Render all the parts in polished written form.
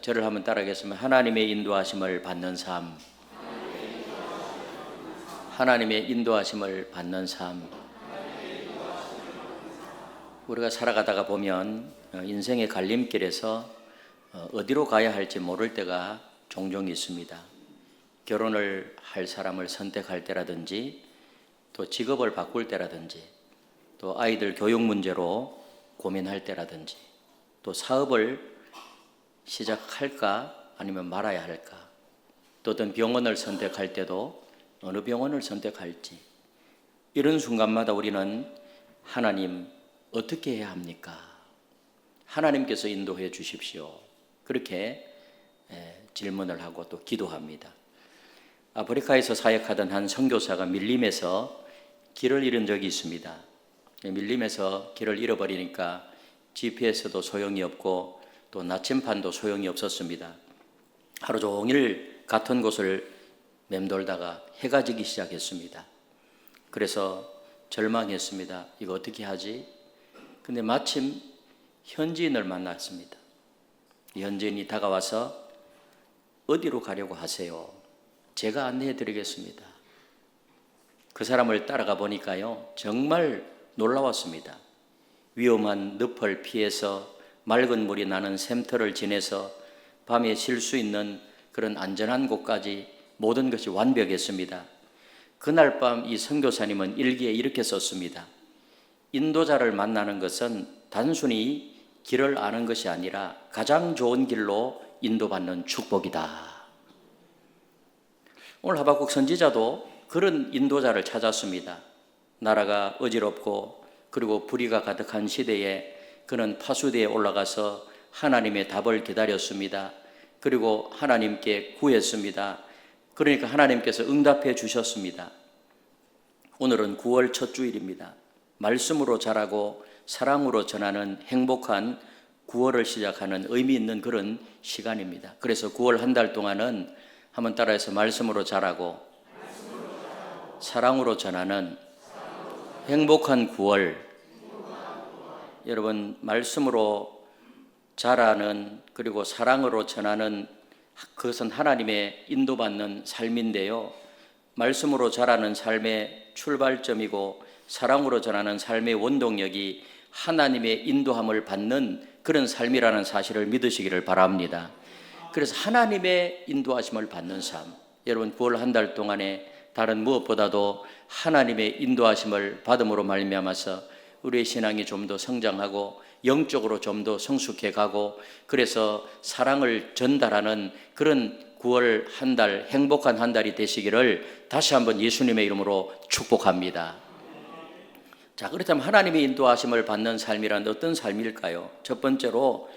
저를 한번 따라하겠습니다. 하나님의 인도하심을 받는 삶. 하나님의 인도하심을 받는 삶. 우리가 살아가다가 보면 인생의 갈림길에서 어디로 가야 할지 모를 때가 종종 있습니다. 결혼을 할 사람을 선택할 때라든지, 또 직업을 바꿀 때라든지, 또 아이들 교육 문제로 고민할 때라든지, 또 사업을 시작할까 아니면 말아야 할까, 또 어떤 병원을 선택할 때도 어느 병원을 선택할지, 이런 순간마다 우리는 하나님 어떻게 해야 합니까? 하나님께서 인도해 주십시오. 그렇게 질문을 하고 또 기도합니다. 아프리카에서 사역하던 한 선교사가 밀림에서 길을 잃은 적이 있습니다. 밀림에서 길을 잃어버리니까 GPS도 소용이 없고 또 나침판도 소용이 없었습니다. 하루 종일 같은 곳을 맴돌다가 해가 지기 시작했습니다. 그래서 절망했습니다. 이거 어떻게 하지? 근데 마침 현지인을 만났습니다. 현지인이 다가와서 어디로 가려고 하세요? 제가 안내해 드리겠습니다. 그 사람을 따라가 보니까요, 정말 놀라웠습니다. 위험한 늪을 피해서 맑은 물이 나는 샘터를 지내서 밤에 쉴 수 있는 그런 안전한 곳까지 모든 것이 완벽했습니다. 그날 밤 이 선교사님은 일기에 이렇게 썼습니다. 인도자를 만나는 것은 단순히 길을 아는 것이 아니라 가장 좋은 길로 인도받는 축복이다. 오늘 하박국 선지자도 그런 인도자를 찾았습니다. 나라가 어지럽고 그리고 불의가 가득한 시대에 그는 파수대에 올라가서 하나님의 답을 기다렸습니다. 그리고 하나님께 구했습니다. 그러니까 하나님께서 응답해 주셨습니다. 오늘은 9월 첫 주일입니다. 말씀으로 자라고 사랑으로 전하는 행복한 9월을 시작하는 의미 있는 그런 시간입니다. 그래서 9월 한 달 동안은 한번 따라해서 말씀으로 자라고 사랑으로 전하는 행복한 9월. 여러분, 말씀으로 자라는 그리고 사랑으로 전하는 그것은 하나님의 인도받는 삶인데요, 말씀으로 자라는 삶의 출발점이고 사랑으로 전하는 삶의 원동력이 하나님의 인도함을 받는 그런 삶이라는 사실을 믿으시기를 바랍니다. 그래서 하나님의 인도하심을 받는 삶, 여러분 9월 한 달 동안에 다른 무엇보다도 하나님의 인도하심을 받음으로 말미암아서 우리의 신앙이 좀 더 성장하고 영적으로 좀 더 성숙해 가고, 그래서 사랑을 전달하는 그런 9월 한 달, 행복한 한 달이 되시기를 다시 한번 예수님의 이름으로 축복합니다. 자, 그렇다면 하나님의 인도하심을 받는 삶이란 어떤 삶일까요? 첫 번째로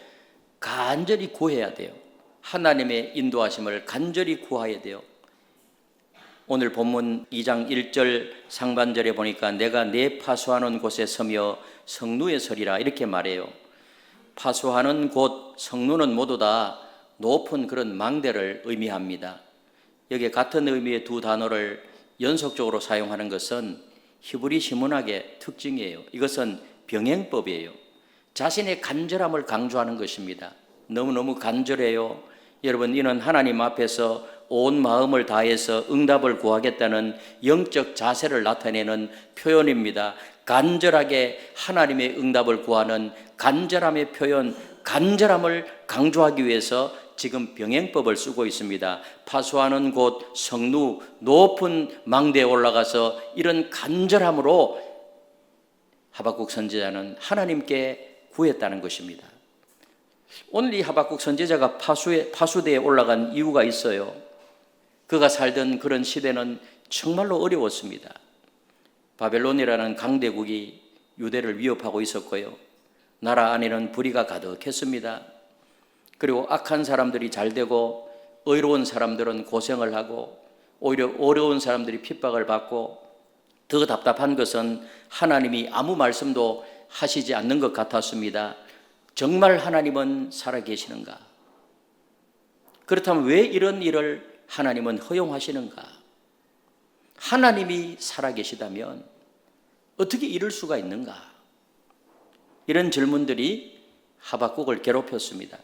간절히 구해야 돼요. 하나님의 인도하심을 간절히 구해야 돼요. 오늘 본문 2장 1절 상반절에 보니까 내가 내 파수하는 곳에 서며 성루에 서리라 이렇게 말해요. 파수하는 곳, 성루는 모두 다 높은 그런 망대를 의미합니다. 여기에 같은 의미의 두 단어를 연속적으로 사용하는 것은 히브리 시문학의 특징이에요. 이것은 병행법이에요. 자신의 간절함을 강조하는 것입니다. 너무너무 간절해요. 여러분, 이는 하나님 앞에서 온 마음을 다해서 응답을 구하겠다는 영적 자세를 나타내는 표현입니다. 간절하게 하나님의 응답을 구하는 간절함의 표현, 간절함을 강조하기 위해서 지금 병행법을 쓰고 있습니다. 파수하는 곳, 성루, 높은 망대에 올라가서 이런 간절함으로 하박국 선지자는 하나님께 구했다는 것입니다. 오늘 이 하박국 선지자가 파수대에 올라간 이유가 있어요. 그가 살던 그런 시대는 정말로 어려웠습니다. 바벨론이라는 강대국이 유대를 위협하고 있었고요, 나라 안에는 불의가 가득했습니다. 그리고 악한 사람들이 잘 되고 의로운 사람들은 고생을 하고 오히려 어려운 사람들이 핍박을 받고, 더 답답한 것은 하나님이 아무 말씀도 하시지 않는 것 같았습니다. 정말 하나님은 살아계시는가? 그렇다면 왜 이런 일을 하나님은 허용하시는가? 하나님이 살아계시다면 어떻게 이럴 수가 있는가? 이런 질문들이 하박국을 괴롭혔습니다.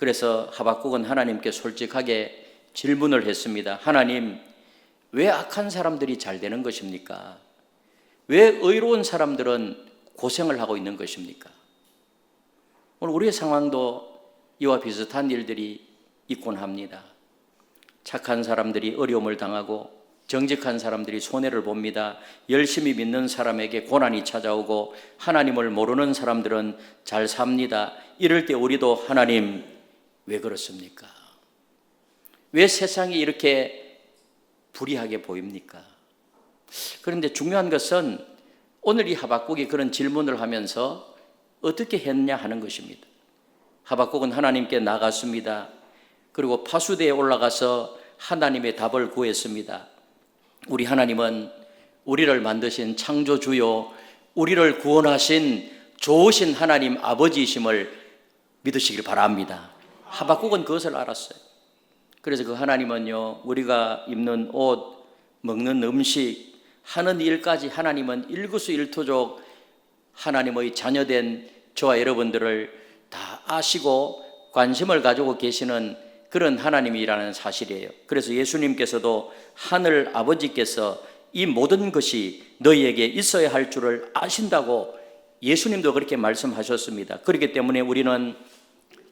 그래서 하박국은 하나님께 솔직하게 질문을 했습니다. 하나님, 왜 악한 사람들이 잘 되는 것입니까? 왜 의로운 사람들은 고생을 하고 있는 것입니까? 오늘 우리의 상황도 이와 비슷한 일들이 있곤 합니다. 착한 사람들이 어려움을 당하고 정직한 사람들이 손해를 봅니다. 열심히 믿는 사람에게 고난이 찾아오고 하나님을 모르는 사람들은 잘 삽니다. 이럴 때 우리도 하나님 왜 그렇습니까? 왜 세상이 이렇게 불이하게 보입니까? 그런데 중요한 것은 오늘 이 하박국이 그런 질문을 하면서 어떻게 했냐 하는 것입니다. 하박국은 하나님께 나갔습니다. 그리고 파수대에 올라가서 하나님의 답을 구했습니다. 우리 하나님은 우리를 만드신 창조주요, 우리를 구원하신 좋으신 하나님 아버지이심을 믿으시길 바랍니다. 하박국은 그것을 알았어요. 그래서 그 하나님은요, 우리가 입는 옷, 먹는 음식, 하는 일까지 하나님은 일거수일투족 하나님의 자녀된 저와 여러분들을 다 아시고 관심을 가지고 계시는 그런 하나님이라는 사실이에요. 그래서 예수님께서도 하늘 아버지께서 이 모든 것이 너희에게 있어야 할 줄을 아신다고 예수님도 그렇게 말씀하셨습니다. 그렇기 때문에 우리는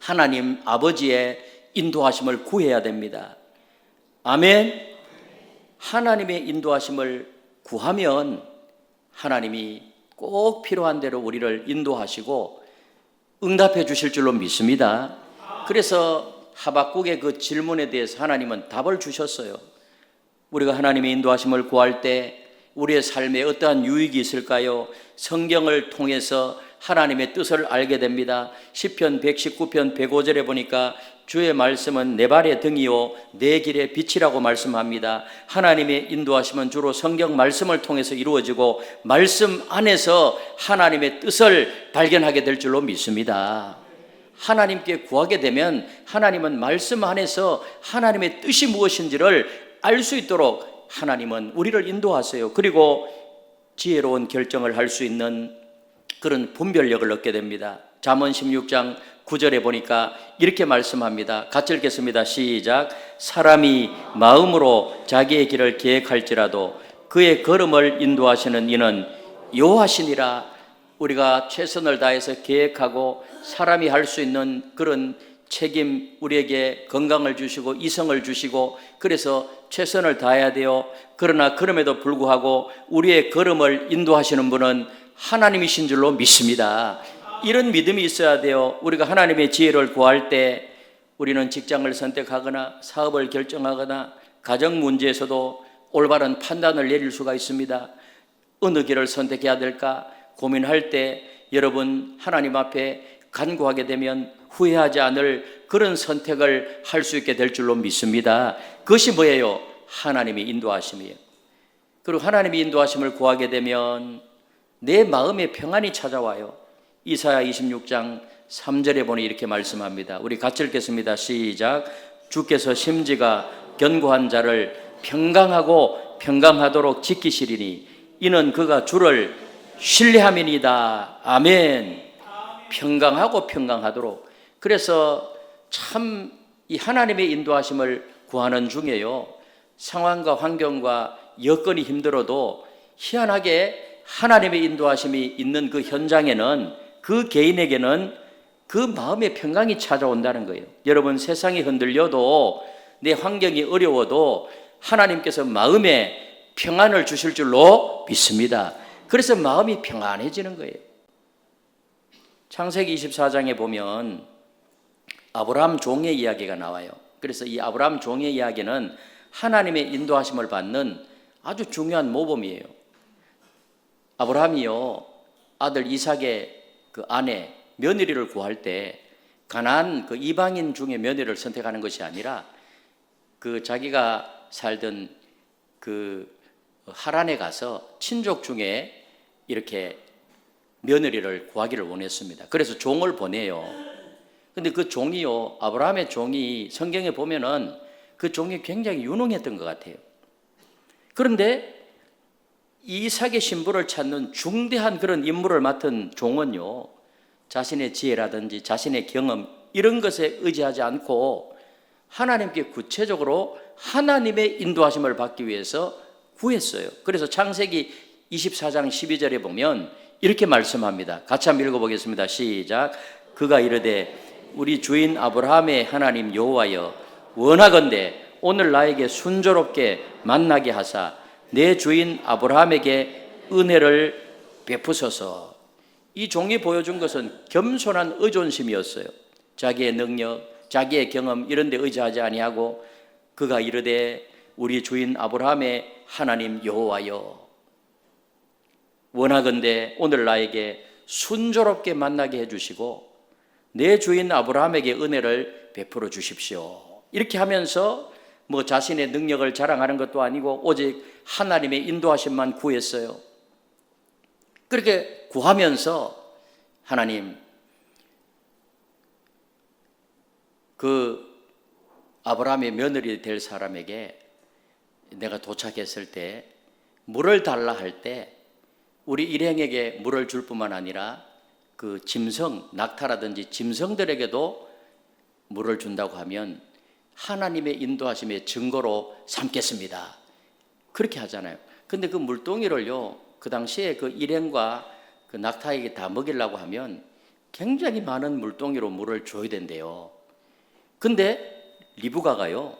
하나님 아버지의 인도하심을 구해야 됩니다. 아멘. 하나님의 인도하심을 구하면 하나님이 꼭 필요한 대로 우리를 인도하시고 응답해 주실 줄로 믿습니다. 그래서 하박국의 그 질문에 대해서 하나님은 답을 주셨어요. 우리가 하나님의 인도하심을 구할 때 우리의 삶에 어떠한 유익이 있을까요? 성경을 통해서 하나님의 뜻을 알게 됩니다. 시편 119편 105절에 보니까 주의 말씀은 내 발의 등이요 내 길의 빛이라고 말씀합니다. 하나님의 인도하심은 주로 성경 말씀을 통해서 이루어지고 말씀 안에서 하나님의 뜻을 발견하게 될 줄로 믿습니다. 하나님께 구하게 되면 하나님은 말씀 안에서 하나님의 뜻이 무엇인지를 알 수 있도록 하나님은 우리를 인도하세요. 그리고 지혜로운 결정을 할 수 있는 그런 분별력을 얻게 됩니다. 잠언 16장 9절에 보니까 이렇게 말씀합니다. 같이 읽겠습니다. 시작. 사람이 마음으로 자기의 길을 계획할지라도 그의 걸음을 인도하시는 이는 여호와시니라. 우리가 최선을 다해서 계획하고 사람이 할 수 있는 그런 책임, 우리에게 건강을 주시고 이성을 주시고 그래서 최선을 다해야 돼요. 그러나 그럼에도 불구하고 우리의 걸음을 인도하시는 분은 하나님이신 줄로 믿습니다. 이런 믿음이 있어야 돼요. 우리가 하나님의 지혜를 구할 때 우리는 직장을 선택하거나 사업을 결정하거나 가정 문제에서도 올바른 판단을 내릴 수가 있습니다. 어느 길을 선택해야 될까 고민할 때 여러분 하나님 앞에 간구하게 되면 후회하지 않을 그런 선택을 할 수 있게 될 줄로 믿습니다. 그것이 뭐예요? 하나님의 인도하심이에요. 그리고 하나님의 인도하심을 구하게 되면 내 마음에 평안이 찾아와요. 이사야 26장 3절에 보니 이렇게 말씀합니다. 우리 같이 읽겠습니다. 시작. 주께서 심지가 견고한 자를 평강하고 평강하도록 지키시리니 이는 그가 주를 신뢰함이니이다. 아멘. 평강하고 평강하도록. 그래서 참 이 하나님의 인도하심을 구하는 중에요, 상황과 환경과 여건이 힘들어도 희한하게 하나님의 인도하심이 있는 그 현장에는 그 개인에게는 그 마음의 평강이 찾아온다는 거예요. 여러분 세상이 흔들려도 내 환경이 어려워도 하나님께서 마음에 평안을 주실 줄로 믿습니다. 그래서 마음이 평안해지는 거예요. 창세기 24장에 보면 아브라함 종의 이야기가 나와요. 그래서 이 아브라함 종의 이야기는 하나님의 인도하심을 받는 아주 중요한 모범이에요. 아브라함이요, 아들 이삭의 그 아내 며느리를 구할 때 가나안 그 이방인 중에 며느리를 선택하는 것이 아니라 그 자기가 살던 그 하란에 가서 친족 중에 이렇게 며느리를 구하기를 원했습니다. 그래서 종을 보내요. 근데 그 종이요, 아브라함의 종이 성경에 보면은 그 종이 굉장히 유능했던 것 같아요. 그런데 이삭의 신부를 찾는 중대한 그런 임무를 맡은 종은요, 자신의 지혜라든지 자신의 경험 이런 것에 의지하지 않고 하나님께 구체적으로 하나님의 인도하심을 받기 위해서 구했어요. 그래서 창세기 24장 12절에 보면 이렇게 말씀합니다. 같이 한번 읽어보겠습니다. 시작. 그가 이르되 우리 주인 아브라함의 하나님 여호와여 원하건대 오늘 나에게 순조롭게 만나게 하사 내 주인 아브라함에게 은혜를 베푸소서. 이 종이 보여준 것은 겸손한 의존심이었어요. 자기의 능력, 자기의 경험 이런 데 의지하지 아니하고 그가 이르되 우리 주인 아브라함의 하나님 여호와여 원하건대 오늘 나에게 순조롭게 만나게 해주시고 내 주인 아브라함에게 은혜를 베풀어 주십시오. 이렇게 하면서 뭐 자신의 능력을 자랑하는 것도 아니고 오직 하나님의 인도하심만 구했어요. 그렇게 구하면서 하나님 그 아브라함의 며느리 될 사람에게 내가 도착했을 때 물을 달라 할 때 우리 일행에게 물을 줄 뿐만 아니라 그 짐승, 낙타라든지 짐승들에게도 물을 준다고 하면 하나님의 인도하심의 증거로 삼겠습니다. 그렇게 하잖아요. 근데 그 물동이를요, 그 당시에 그 일행과 그 낙타에게 다 먹이려고 하면 굉장히 많은 물동이로 물을 줘야 된대요. 근데 리브가가요,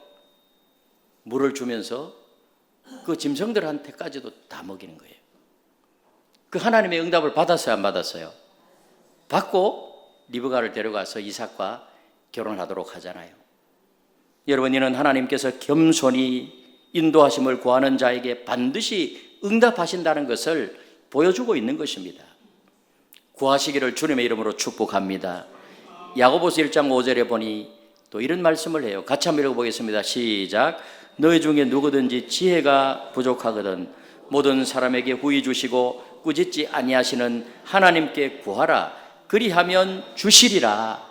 물을 주면서 그 짐승들한테까지도 다 먹이는 거예요. 그 하나님의 응답을 받았어요, 안 받았어요? 받고 리브가를 데려가서 이삭과 결혼하도록 하잖아요. 여러분, 이는 하나님께서 겸손히 인도하심을 구하는 자에게 반드시 응답하신다는 것을 보여주고 있는 것입니다. 구하시기를 주님의 이름으로 축복합니다. 야고보서 1장 5절에 보니 또 이런 말씀을 해요. 같이 한번 읽어보겠습니다. 시작. 너희 중에 누구든지 지혜가 부족하거든 모든 사람에게 후히 주시고 꾸짖지 아니하시는 하나님께 구하라. 그리하면 주시리라.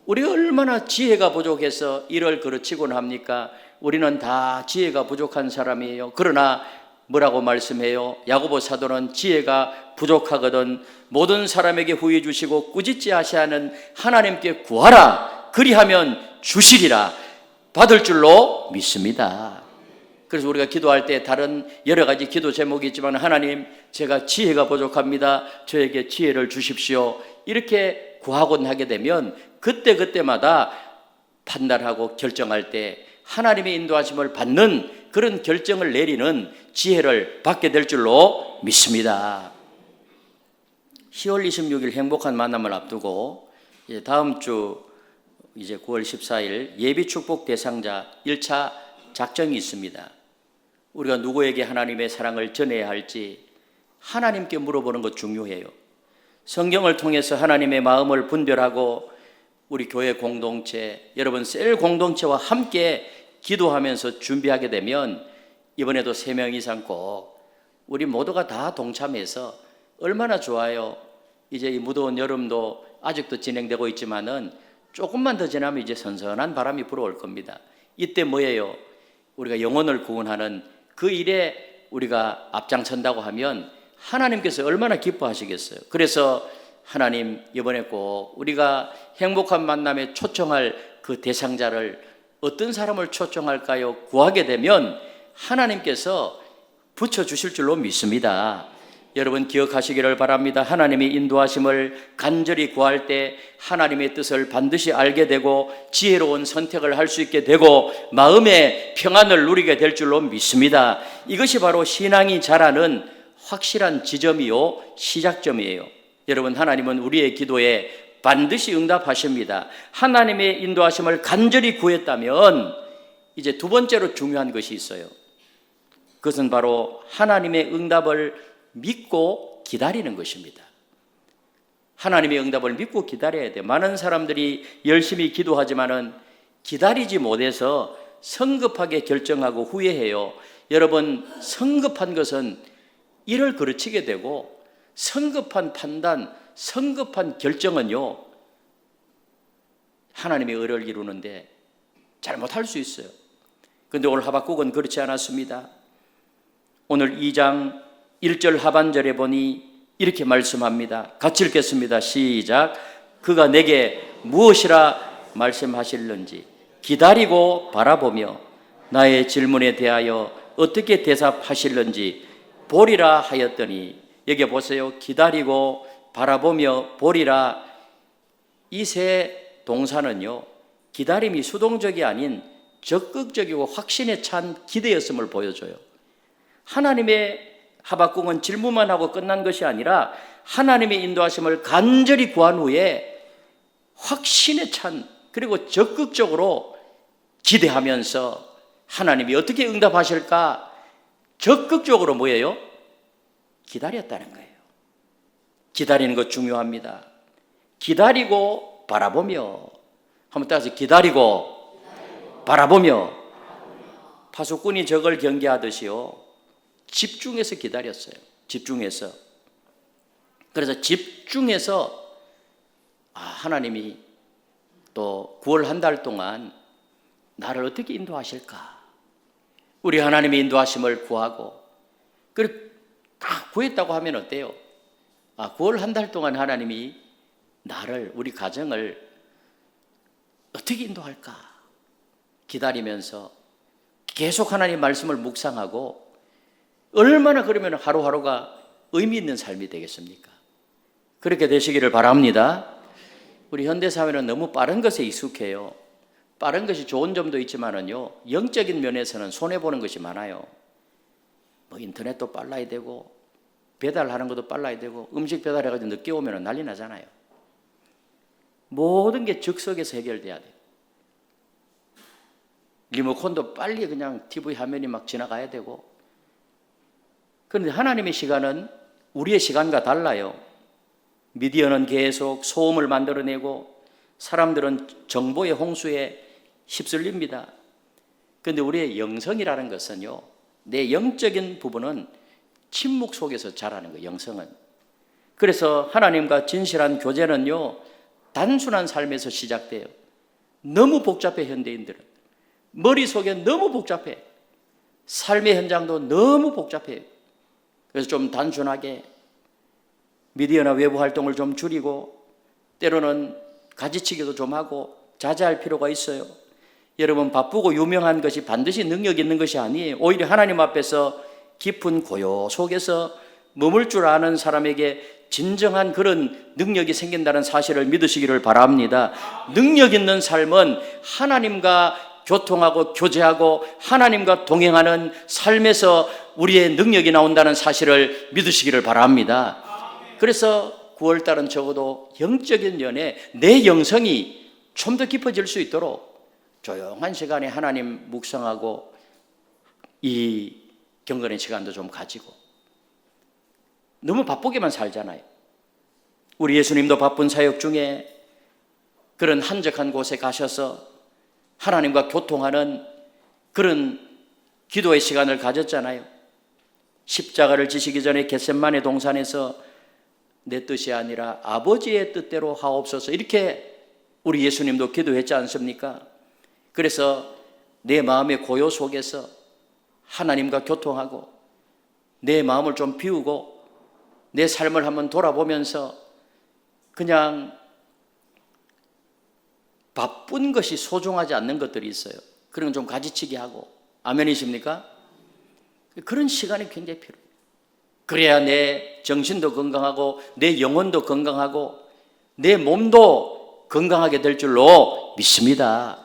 우리가 얼마나 지혜가 부족해서 이를 그르치곤 합니까? 우리는 다 지혜가 부족한 사람이에요. 그러나 뭐라고 말씀해요? 야고보 사도는 지혜가 부족하거든 모든 사람에게 후히 주시고 꾸짖지 아시하는 하나님께 구하라. 그리하면 주시리라. 받을 줄로 믿습니다. 그래서 우리가 기도할 때 다른 여러 가지 기도 제목이 있지만 하나님, 제가 지혜가 부족합니다. 저에게 지혜를 주십시오. 이렇게 구하곤 하게 되면 그때그때마다 판단하고 결정할 때 하나님의 인도하심을 받는 그런 결정을 내리는 지혜를 받게 될 줄로 믿습니다. 10월 26일 행복한 만남을 앞두고 다음 주 이제 9월 14일 예비축복 대상자 1차 작정이 있습니다. 우리가 누구에게 하나님의 사랑을 전해야 할지 하나님께 물어보는 것 중요해요. 성경을 통해서 하나님의 마음을 분별하고 우리 교회 공동체, 여러분 셀 공동체와 함께 기도하면서 준비하게 되면 이번에도 3명 이상 꼭 우리 모두가 다 동참해서 얼마나 좋아요. 이제 이 무더운 여름도 아직도 진행되고 있지만은 조금만 더 지나면 이제 선선한 바람이 불어올 겁니다. 이때 뭐예요? 우리가 영혼을 구원하는 그 일에 우리가 앞장선다고 하면 하나님께서 얼마나 기뻐하시겠어요. 그래서 하나님, 이번에 꼭 우리가 행복한 만남에 초청할 그 대상자를 어떤 사람을 초청할까요? 구하게 되면 하나님께서 붙여주실 줄로 믿습니다. 여러분 기억하시기를 바랍니다. 하나님의 인도하심을 간절히 구할 때 하나님의 뜻을 반드시 알게 되고 지혜로운 선택을 할 수 있게 되고 마음의 평안을 누리게 될 줄로 믿습니다. 이것이 바로 신앙이 자라는 확실한 지점이요 시작점이에요. 여러분, 하나님은 우리의 기도에 반드시 응답하십니다. 하나님의 인도하심을 간절히 구했다면 이제 두 번째로 중요한 것이 있어요. 그것은 바로 하나님의 응답을 믿고 기다리는 것입니다. 하나님의 응답을 믿고 기다려야 돼요. 많은 사람들이 열심히 기도하지만은 기다리지 못해서 성급하게 결정하고 후회해요. 여러분, 성급한 것은 일을 그르치게 되고 성급한 판단, 성급한 결정은요 하나님의 의를 이루는데 잘못할 수 있어요. 그런데 오늘 하박국은 그렇지 않았습니다. 오늘 2장 1절 하반절에 보니 이렇게 말씀합니다. 같이 읽겠습니다. 시작. 그가 내게 무엇이라 말씀하실는지 기다리고 바라보며 나의 질문에 대하여 어떻게 대답하실는지 보리라 하였더니, 여기 보세요. 기다리고 바라보며 보리라. 이 세 동사는요, 기다림이 수동적이 아닌 적극적이고 확신에 찬 기대였음을 보여줘요. 하나님의 하박국은 질문만 하고 끝난 것이 아니라 하나님의 인도하심을 간절히 구한 후에 확신에 찬, 그리고 적극적으로 기대하면서 하나님이 어떻게 응답하실까 적극적으로 뭐예요? 기다렸다는 거예요. 기다리는 것 중요합니다. 기다리고 바라보며, 한번 따라서 기다리고 바라보며. 파수꾼이 적을 경계하듯이요, 집중해서 기다렸어요. 집중해서. 그래서 집중해서 하나님이 또 9월 한 달 동안 나를 어떻게 인도하실까? 우리 하나님의 인도하심을 구하고, 그리고 다 구했다고 하면 어때요? 9월 한 달 동안 하나님이 나를, 우리 가정을 어떻게 인도할까? 기다리면서 계속 하나님 말씀을 묵상하고, 얼마나 그러면 하루하루가 의미 있는 삶이 되겠습니까? 그렇게 되시기를 바랍니다. 우리 현대사회는 너무 빠른 것에 익숙해요. 빠른 것이 좋은 점도 있지만은요, 영적인 면에서는 손해보는 것이 많아요. 뭐 인터넷도 빨라야 되고, 배달하는 것도 빨라야 되고, 음식 배달해가지고 늦게 오면 난리 나잖아요. 모든 게 즉석에서 해결돼야 돼요. 리모컨도 빨리 그냥 TV 화면이 막 지나가야 되고. 그런데 하나님의 시간은 우리의 시간과 달라요. 미디어는 계속 소음을 만들어내고 사람들은 정보의 홍수에 휩쓸립니다. 그런데 우리의 영성이라는 것은요, 내 영적인 부분은 침묵 속에서 자라는 거예요. 영성은. 그래서 하나님과 진실한 교제는요, 단순한 삶에서 시작돼요. 너무 복잡해. 현대인들은 머릿속에 너무 복잡해. 삶의 현장도 너무 복잡해요. 그래서 좀 단순하게 미디어나 외부 활동을 좀 줄이고, 때로는 가지치기도 좀 하고 자제할 필요가 있어요. 여러분, 바쁘고 유명한 것이 반드시 능력 있는 것이 아니에요. 오히려 하나님 앞에서 깊은 고요 속에서 머물 줄 아는 사람에게 진정한 그런 능력이 생긴다는 사실을 믿으시기를 바랍니다. 능력 있는 삶은 하나님과 교통하고 교제하고 하나님과 동행하는 삶에서 우리의 능력이 나온다는 사실을 믿으시기를 바랍니다. 그래서 9월달은 적어도 영적인 면에 내 영성이 좀 더 깊어질 수 있도록 조용한 시간에 하나님 묵상하고 이 경건의 시간도 좀 가지고. 너무 바쁘게만 살잖아요. 우리 예수님도 바쁜 사역 중에 그런 한적한 곳에 가셔서 하나님과 교통하는 그런 기도의 시간을 가졌잖아요. 십자가를 지시기 전에 겟셋마네 동산에서 내 뜻이 아니라 아버지의 뜻대로 하옵소서, 이렇게 우리 예수님도 기도했지 않습니까? 그래서 내 마음의 고요 속에서 하나님과 교통하고 내 마음을 좀 비우고 내 삶을 한번 돌아보면서 그냥 바쁜 것이 소중하지 않는 것들이 있어요. 그런 건 좀 가지치기 하고. 아멘이십니까? 그런 시간이 굉장히 필요해요. 그래야 내 정신도 건강하고 내 영혼도 건강하고 내 몸도 건강하게 될 줄로 믿습니다.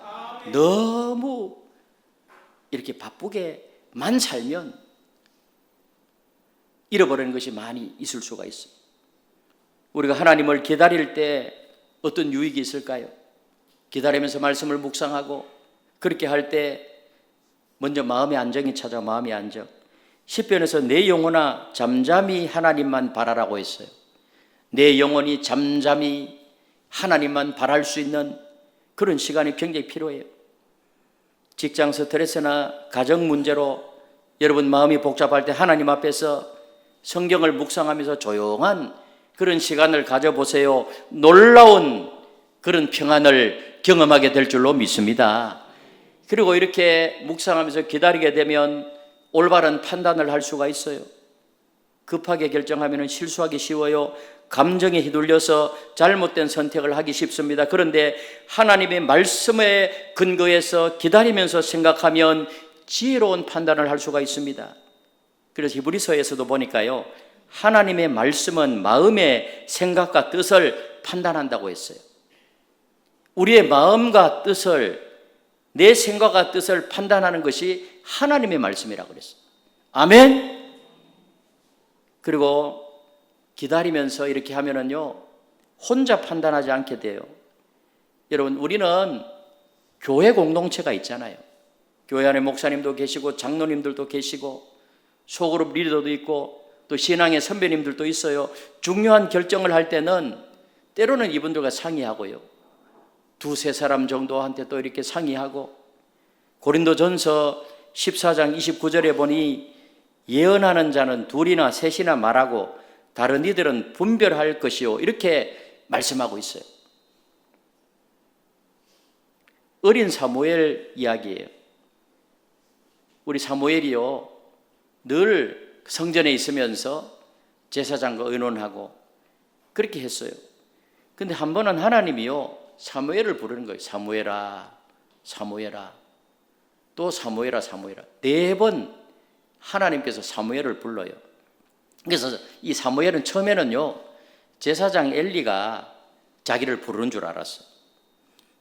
너무 이렇게 바쁘게만 살면 잃어버리는 것이 많이 있을 수가 있어요. 우리가 하나님을 기다릴 때 어떤 유익이 있을까요? 기다리면서 말씀을 묵상하고 그렇게 할 때 먼저 마음의 안정이 찾아. 마음의 안정. 시편에서 내 영혼아 잠잠히 하나님만 바라라고 했어요. 내 영혼이 잠잠히 하나님만 바랄 수 있는 그런 시간이 굉장히 필요해요. 직장 스트레스나 가정 문제로 여러분 마음이 복잡할 때 하나님 앞에서 성경을 묵상하면서 조용한 그런 시간을 가져보세요. 놀라운 그런 평안을 경험하게 될 줄로 믿습니다. 그리고 이렇게 묵상하면서 기다리게 되면 올바른 판단을 할 수가 있어요. 급하게 결정하면 실수하기 쉬워요. 감정에 휘둘려서 잘못된 선택을 하기 쉽습니다. 그런데 하나님의 말씀에 근거해서 기다리면서 생각하면 지혜로운 판단을 할 수가 있습니다. 그래서 히브리서에서도 보니까요, 하나님의 말씀은 마음의 생각과 뜻을 판단한다고 했어요. 우리의 마음과 뜻을, 내 생각과 뜻을 판단하는 것이 하나님의 말씀이라고 그랬어요. 아멘. 그리고 기다리면서 이렇게 하면은요, 혼자 판단하지 않게 돼요. 여러분, 우리는 교회 공동체가 있잖아요. 교회 안에 목사님도 계시고 장로님들도 계시고 소그룹 리더도 있고 또 신앙의 선배님들도 있어요. 중요한 결정을 할 때는 때로는 이분들과 상의하고요, 두세 사람 정도한테 또 이렇게 상의하고, 고린도전서 14장 29절에 보니 예언하는 자는 둘이나 셋이나 말하고 다른 이들은 분별할 것이요, 이렇게 말씀하고 있어요. 어린 사무엘 이야기예요. 우리 사무엘이요, 늘 성전에 있으면서 제사장과 의논하고 그렇게 했어요. 근데 한 번은 하나님이요, 사무엘을 부르는 거예요. 사무엘아, 사무엘아. 또 사무엘아, 사무엘아. 4번 하나님께서 사무엘을 불러요. 그래서 이 사무엘은 처음에는요, 제사장 엘리가 자기를 부르는 줄 알았어.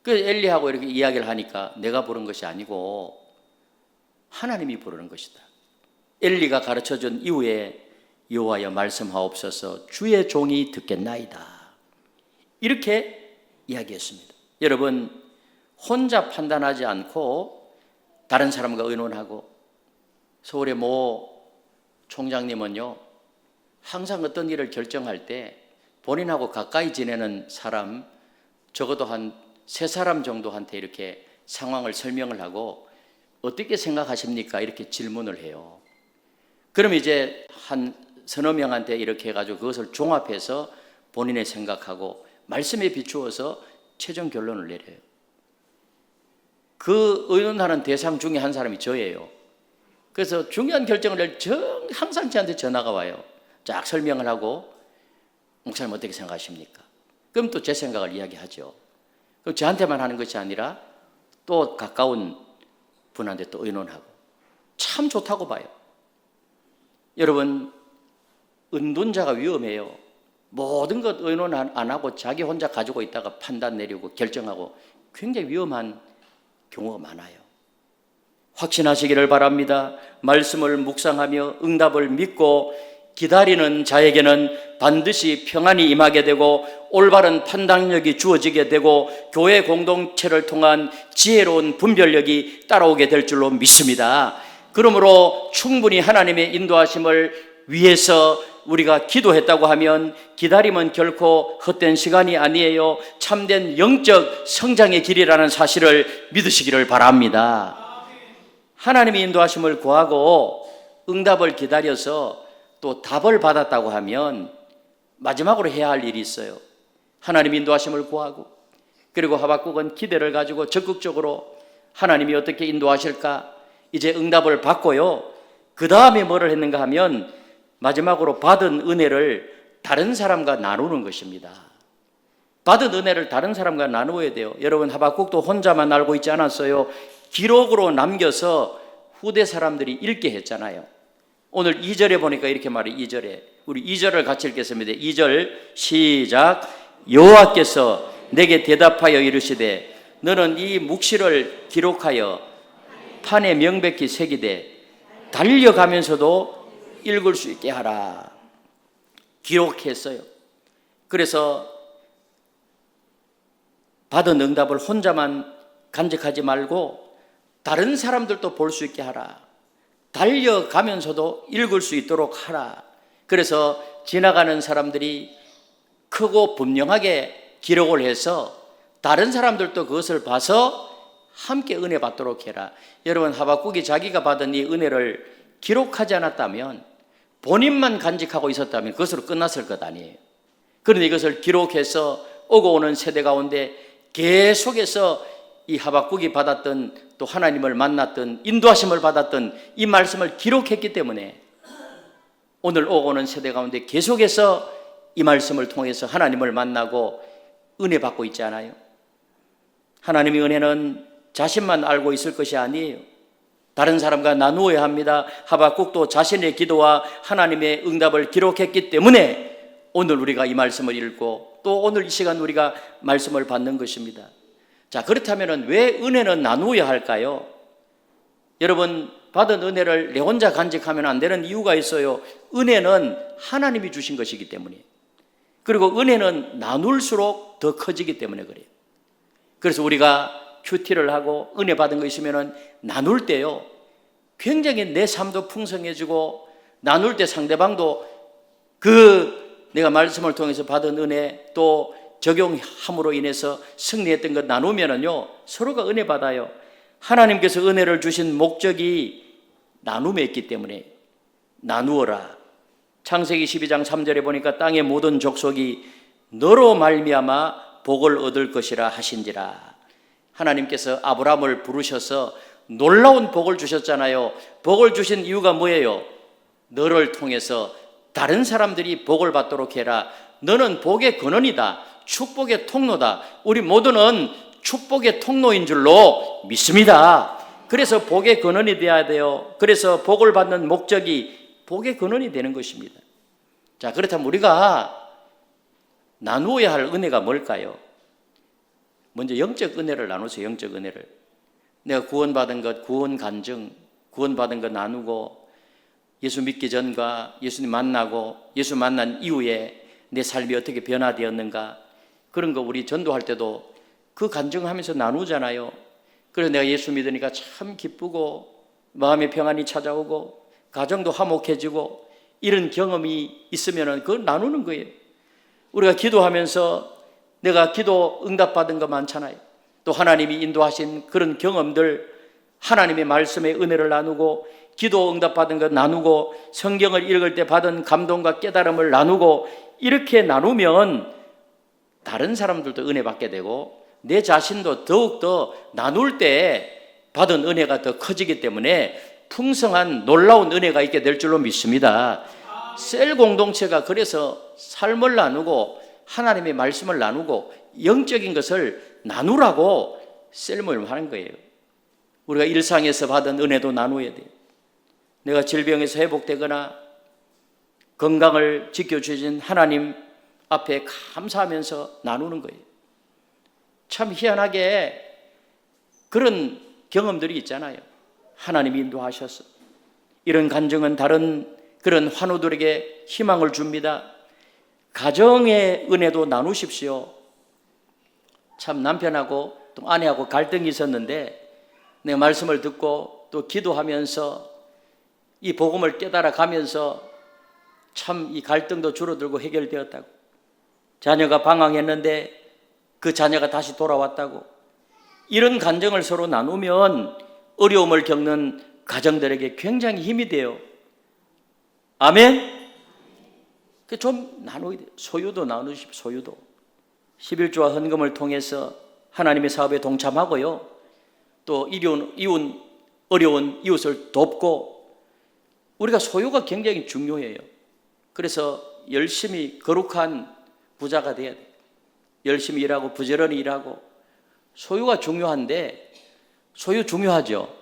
그래서 엘리하고 이렇게 이야기를 하니까 내가 부른 것이 아니고 하나님이 부르는 것이다. 엘리가 가르쳐준 이후에 여호와여 말씀하옵소서, 주의 종이 듣겠나이다. 이렇게 이야기했습니다. 여러분, 혼자 판단하지 않고 다른 사람과 의논하고, 서울의 모 총장님은요, 항상 어떤 일을 결정할 때 본인하고 가까이 지내는 사람, 적어도 한 3사람 정도한테 이렇게 상황을 설명을 하고 어떻게 생각하십니까? 이렇게 질문을 해요. 그럼 이제 한 서너 명한테 이렇게 해가지고 그것을 종합해서 본인의 생각하고 말씀에 비추어서 최종 결론을 내려요. 그 의논하는 대상 중에 한 사람이 저예요. 그래서 중요한 결정을 낼 항상 저한테 전화가 와요. 쫙 설명을 하고, 목사님 어떻게 생각하십니까? 그럼 또 제 생각을 이야기하죠. 그럼 저한테만 하는 것이 아니라 또 가까운 분한테 또 의논하고, 참 좋다고 봐요. 여러분, 은둔자가 위험해요. 모든 것 의논 안 하고 자기 혼자 가지고 있다가 판단 내리고 결정하고 굉장히 위험한 경우가 많아요. 확신하시기를 바랍니다. 말씀을 묵상하며 응답을 믿고 기다리는 자에게는 반드시 평안이 임하게 되고 올바른 판단력이 주어지게 되고 교회 공동체를 통한 지혜로운 분별력이 따라오게 될 줄로 믿습니다. 그러므로 충분히 하나님의 인도하심을 위해서 우리가 기도했다고 하면 기다림은 결코 헛된 시간이 아니에요. 참된 영적 성장의 길이라는 사실을 믿으시기를 바랍니다. 하나님의 인도하심을 구하고 응답을 기다려서 또 답을 받았다고 하면 마지막으로 해야 할 일이 있어요. 하나님의 인도하심을 구하고, 그리고 하박국은 기대를 가지고 적극적으로 하나님이 어떻게 인도하실까, 이제 응답을 받고요, 그 다음에 뭐를 했는가 하면 마지막으로 받은 은혜를 다른 사람과 나누는 것입니다. 받은 은혜를 다른 사람과 나누어야 돼요. 여러분, 하박국도 혼자만 알고 있지 않았어요. 기록으로 남겨서 후대 사람들이 읽게 했잖아요. 오늘 2절에 보니까 이렇게 말해요. 2절에 우리 2절을 같이 읽겠습니다. 2절 시작. 여호와께서 내게 대답하여 이르시되 너는 이 묵시를 기록하여 판에 명백히 새기되 달려가면서도 읽을 수 있게 하라. 기록했어요. 그래서 받은 응답을 혼자만 간직하지 말고 다른 사람들도 볼 수 있게 하라. 달려가면서도 읽을 수 있도록 하라. 그래서 지나가는 사람들이 크고 분명하게 기록을 해서 다른 사람들도 그것을 봐서 함께 은혜 받도록 해라. 여러분, 하박국이 자기가 받은 이 은혜를 기록하지 않았다면, 본인만 간직하고 있었다면 그것으로 끝났을 것 아니에요. 그런데 이것을 기록해서 오고 오는 세대 가운데 계속해서 이 하박국이 받았던, 또 하나님을 만났던, 인도하심을 받았던 이 말씀을 기록했기 때문에 오늘 오고 오는 세대 가운데 계속해서 이 말씀을 통해서 하나님을 만나고 은혜 받고 있지 않아요? 하나님의 은혜는 자신만 알고 있을 것이 아니에요. 다른 사람과 나누어야 합니다. 하박국도 자신의 기도와 하나님의 응답을 기록했기 때문에 오늘 우리가 이 말씀을 읽고 또 오늘 이 시간 우리가 말씀을 받는 것입니다. 자, 그렇다면 왜 은혜는 나누어야 할까요? 여러분, 받은 은혜를 내 혼자 간직하면 안 되는 이유가 있어요. 은혜는 하나님이 주신 것이기 때문에, 그리고 은혜는 나눌수록 더 커지기 때문에 그래요. 그래서 우리가 큐티를 하고 은혜 받은 거 있으면 나눌 때요, 굉장히 내 삶도 풍성해지고 나눌 때 상대방도 내가 말씀을 통해서 받은 은혜 또 적용함으로 인해서 승리했던 것 나누면은요, 서로가 은혜 받아요. 하나님께서 은혜를 주신 목적이 나눔에 있기 때문에 나누어라. 창세기 12장 3절에 보니까 땅의 모든 족속이 너로 말미암아 복을 얻을 것이라 하신지라. 하나님께서 아브라함을 부르셔서 놀라운 복을 주셨잖아요. 복을 주신 이유가 뭐예요? 너를 통해서 다른 사람들이 복을 받도록 해라. 너는 복의 근원이다. 축복의 통로다. 우리 모두는 축복의 통로인 줄로 믿습니다. 그래서 복의 근원이 되어야 돼요. 그래서 복을 받는 목적이 복의 근원이 되는 것입니다. 자, 그렇다면 우리가 나누어야 할 은혜가 뭘까요? 먼저 영적 은혜를 나누세요. 영적 은혜를. 내가 구원받은 것, 구원 간증, 구원받은 것 나누고, 예수 믿기 전과 예수님 만나고 예수 만난 이후에 내 삶이 어떻게 변화되었는가, 그런 거 우리 전도할 때도 그 간증하면서 나누잖아요. 그래서 내가 예수 믿으니까 참 기쁘고 마음의 평안이 찾아오고 가정도 화목해지고 이런 경험이 있으면 그걸 나누는 거예요. 우리가 기도하면서 내가 기도 응답받은 거 많잖아요. 또 하나님이 인도하신 그런 경험들, 하나님의 말씀의 은혜를 나누고 기도 응답받은 거 나누고 성경을 읽을 때 받은 감동과 깨달음을 나누고, 이렇게 나누면 다른 사람들도 은혜 받게 되고 내 자신도 더욱더 나눌 때 받은 은혜가 더 커지기 때문에 풍성한 놀라운 은혜가 있게 될 줄로 믿습니다. 셀 공동체가 그래서 삶을 나누고 하나님의 말씀을 나누고 영적인 것을 나누라고 셀 모임을 하는 거예요. 우리가 일상에서 받은 은혜도 나누어야 돼요. 내가 질병에서 회복되거나 건강을 지켜주신 하나님 앞에 감사하면서 나누는 거예요. 참 희한하게 그런 경험들이 있잖아요. 하나님이 인도하셔서 이런 간증은 다른 그런 환우들에게 희망을 줍니다. 가정의 은혜도 나누십시오. 참 남편하고 또 아내하고 갈등이 있었는데 내가 말씀을 듣고 또 기도하면서 이 복음을 깨달아 가면서 참 이 갈등도 줄어들고 해결되었다고, 자녀가 방황했는데 그 자녀가 다시 돌아왔다고, 이런 간증을 서로 나누면 어려움을 겪는 가정들에게 굉장히 힘이 돼요. 아멘? 좀 나누어야 돼요. 소유도 나누십시오. 소유도. 11조와 헌금을 통해서 하나님의 사업에 동참하고요, 또 어려운 이웃을 돕고, 우리가 소유가 굉장히 중요해요. 그래서 열심히 거룩한 부자가 돼야 돼요. 열심히 일하고 부지런히 일하고. 소유가 중요한데, 소유 중요하죠.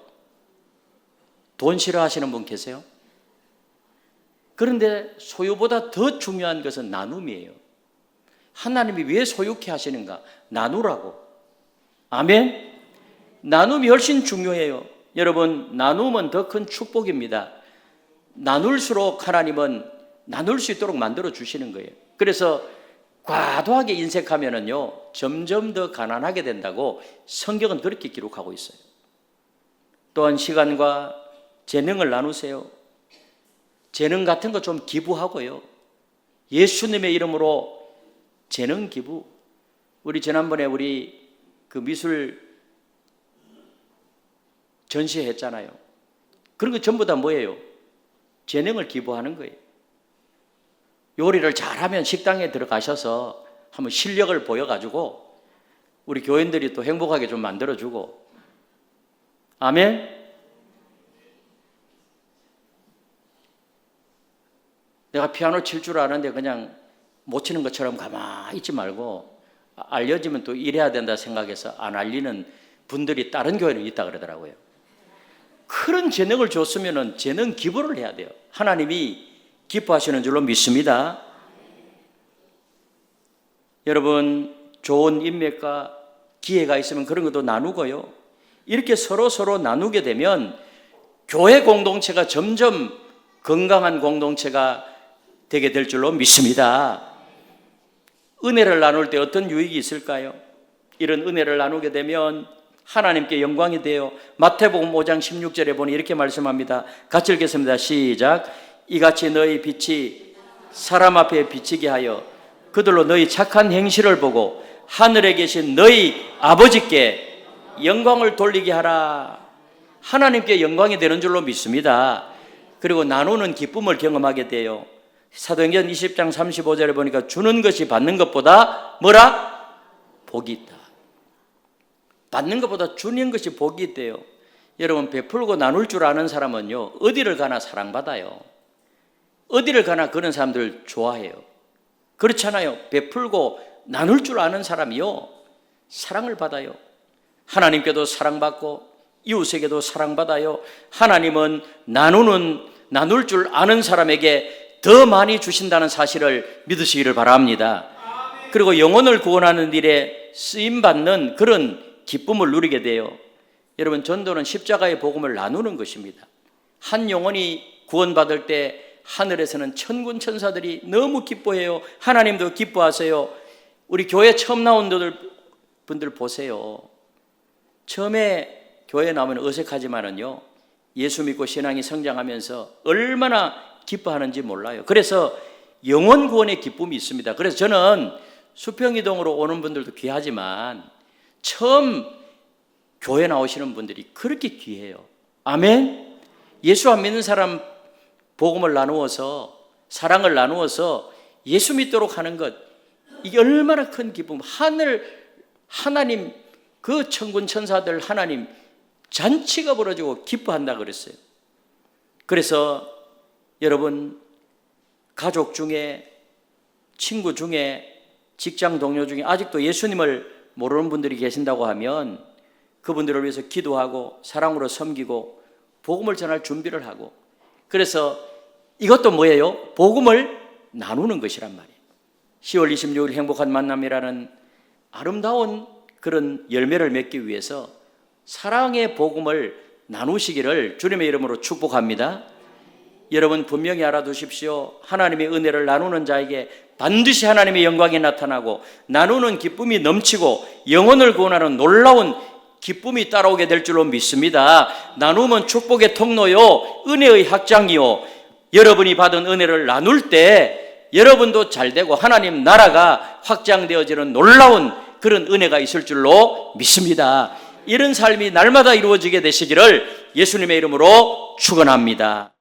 돈 싫어하시는 분 계세요? 그런데 소유보다 더 중요한 것은 나눔이에요. 하나님이 왜 소유케 하시는가? 나누라고. 아멘? 나눔이 훨씬 중요해요. 여러분, 나눔은 더 큰 축복입니다. 나눌수록 하나님은 나눌 수 있도록 만들어 주시는 거예요. 그래서 과도하게 인색하면은요, 점점 더 가난하게 된다고 성경은 그렇게 기록하고 있어요. 또한 시간과 재능을 나누세요. 재능 같은 거 좀 기부하고요. 예수님의 이름으로 재능 기부. 우리 지난번에 우리 그 미술 전시했잖아요. 그런 거 전부 다 뭐예요? 재능을 기부하는 거예요. 요리를 잘하면 식당에 들어가셔서 한번 실력을 보여가지고 우리 교인들이 또 행복하게 좀 만들어주고. 아멘? 내가 피아노 칠 줄 아는데 그냥 못 치는 것처럼 가만히 있지 말고 알려지면 또 이래야 된다 생각해서 안 알리는 분들이 다른 교회는 있다 그러더라고요. 그런 재능을 줬으면 재능 기부를 해야 돼요. 하나님이 기뻐하시는 줄로 믿습니다. 여러분, 좋은 인맥과 기회가 있으면 그런 것도 나누고요. 이렇게 서로 나누게 되면 교회 공동체가 점점 건강한 공동체가 되게 될 줄로 믿습니다. 은혜를 나눌 때 어떤 유익이 있을까요? 이런 은혜를 나누게 되면 하나님께 영광이 되어 마태복음 5장 16절에 보니 이렇게 말씀합니다. 같이 읽겠습니다. 시작. 이같이 너희 빛이 사람 앞에 비치게 하여 그들로 너희 착한 행실을 보고 하늘에 계신 너희 아버지께 영광을 돌리게 하라. 하나님께 영광이 되는 줄로 믿습니다. 그리고 나누는 기쁨을 경험하게 돼요. 사도행전 20장 35절에 보니까 주는 것이 받는 것보다 뭐라? 복이 있다. 받는 것보다 주는 것이 복이 있대요. 여러분, 베풀고 나눌 줄 아는 사람은요, 어디를 가나 사랑받아요. 어디를 가나 그런 사람들 좋아해요. 그렇잖아요. 베풀고 나눌 줄 아는 사람이요, 사랑을 받아요. 하나님께도 사랑받고 이웃에게도 사랑받아요. 하나님은 나눌 줄 아는 사람에게 더 많이 주신다는 사실을 믿으시기를 바랍니다. 그리고 영혼을 구원하는 일에 쓰임받는 그런 기쁨을 누리게 돼요. 여러분, 전도는 십자가의 복음을 나누는 것입니다. 한 영혼이 구원받을 때 하늘에서는 천군 천사들이 너무 기뻐해요. 하나님도 기뻐하세요. 우리 교회 처음 나온 분들 보세요. 처음에 교회 나오면 어색하지만은요, 예수 믿고 신앙이 성장하면서 얼마나 기뻐하는지 몰라요. 그래서 영혼 구원의 기쁨이 있습니다. 그래서 저는 수평이동으로 오는 분들도 귀하지만 처음 교회 나오시는 분들이 그렇게 귀해요. 아멘. 예수 안 믿는 사람 복음을 나누어서, 사랑을 나누어서 예수 믿도록 하는 것, 이게 얼마나 큰 기쁨. 하나님, 그 천군 천사들 하나님 잔치가 벌어지고 기뻐한다 그랬어요. 그래서 여러분, 가족 중에, 친구 중에, 직장 동료 중에 아직도 예수님을 모르는 분들이 계신다고 하면 그분들을 위해서 기도하고 사랑으로 섬기고 복음을 전할 준비를 하고, 그래서 이것도 뭐예요? 복음을 나누는 것이란 말이에요. 10월 26일 행복한 만남이라는 아름다운 그런 열매를 맺기 위해서 사랑의 복음을 나누시기를 주님의 이름으로 축복합니다. 여러분, 분명히 알아두십시오. 하나님의 은혜를 나누는 자에게 반드시 하나님의 영광이 나타나고 나누는 기쁨이 넘치고 영혼을 구원하는 놀라운 기쁨이 따라오게 될 줄로 믿습니다. 나누면 축복의 통로요, 은혜의 확장이요, 여러분이 받은 은혜를 나눌 때 여러분도 잘되고 하나님 나라가 확장되어지는 놀라운 그런 은혜가 있을 줄로 믿습니다. 이런 삶이 날마다 이루어지게 되시기를 예수님의 이름으로 축원합니다.